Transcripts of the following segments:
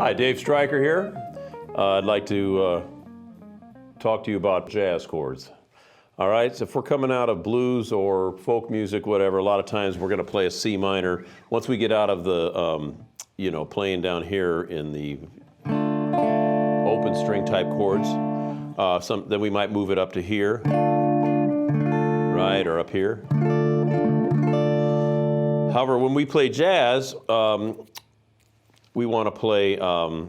Hi, Dave Stryker here. I'd like to talk to you about jazz chords. All right, so if we're coming out of blues or folk music, whatever, a lot of times we're going to play a C minor. Once we get out of the, playing down here in the open string type chords, then we might move it up to here, right, or up here. However, when we play jazz, we want to play a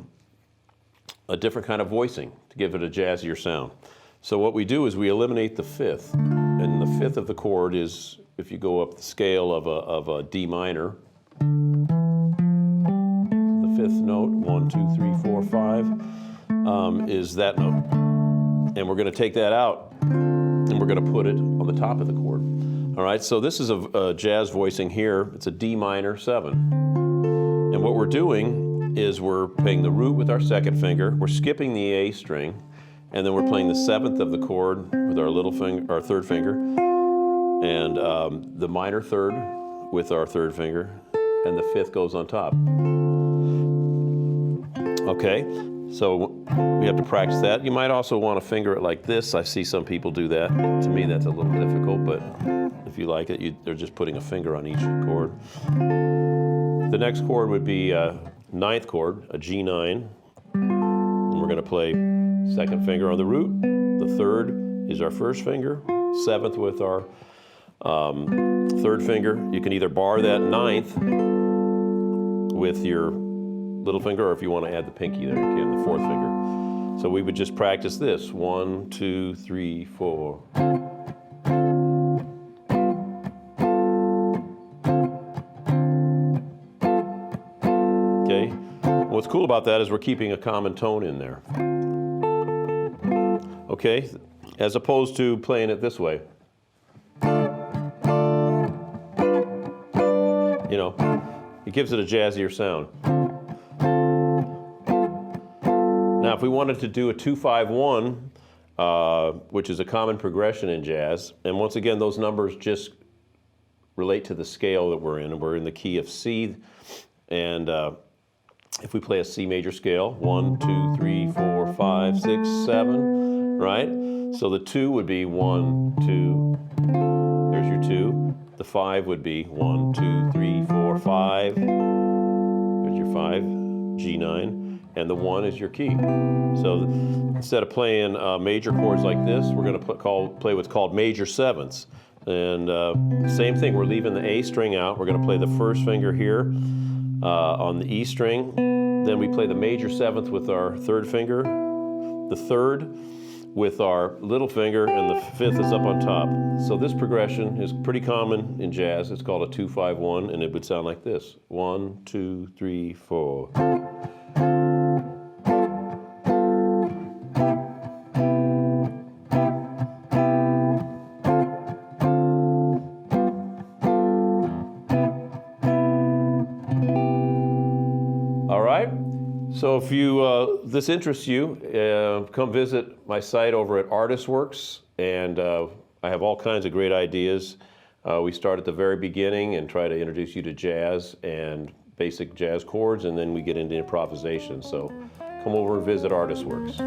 different kind of voicing to give it a jazzier sound. So what we do is we eliminate the fifth, and the fifth of the chord is, if you go up the scale of a D minor, the fifth note, 1, 2, 3, 4, 5, is that note. And we're going to take that out, and we're going to put it on the top of the chord. All right, so this is a jazz voicing here. It's a D minor 7. And what we're doing is we're playing the root with our second finger, we're skipping the A string, and then we're playing the 7th of the chord with our little finger, our third finger, and the minor third with our third finger, and the 5th goes on top. Okay, so we have to practice that. You might also want to finger it like this. I see some people do that. To me, that's a little difficult, but if you like it, they're just putting a finger on each chord. The next chord would be a 9th chord, a G9. And we're going to play second finger on the root. The 3rd is our first finger. 7th with our 3rd finger. You can either bar that 9th with your little finger, or if you want to add the pinky there, you can, the 4th finger. So we would just practice this. 1, 2, 3, 4. Okay. What's cool about that is we're keeping a common tone in there. Okay, as opposed to playing it this way. It gives it a jazzier sound. Now, if we wanted to do a 2-5-1, which is a common progression in jazz, and once again, those numbers just relate to the scale that we're in, and we're in the key of C, and if we play a C major scale, 1, 2, 3, 4, 5, 6, 7, right? So the 2 would be 1, 2, there's your 2. The 5 would be 1, 2, 3, 4, 5. There's your 5, G9, and the 1 is your key. So instead of playing major chords like this, we're going to play what's called major sevenths. And same thing, we're leaving the A string out. We're going to play the first finger here on the E string. Then we play the major 7th with our 3rd finger, the 3rd with our little finger, and the 5th is up on top. So this progression is pretty common in jazz. It's called a 2-5-1, and it would sound like this. 1, 2, 3, 4. All right. So if this interests you, come visit my site over at ArtistWorks, and I have all kinds of great ideas. We start at the very beginning and try to introduce you to jazz and basic jazz chords, and then we get into improvisation. So come over and visit ArtistWorks.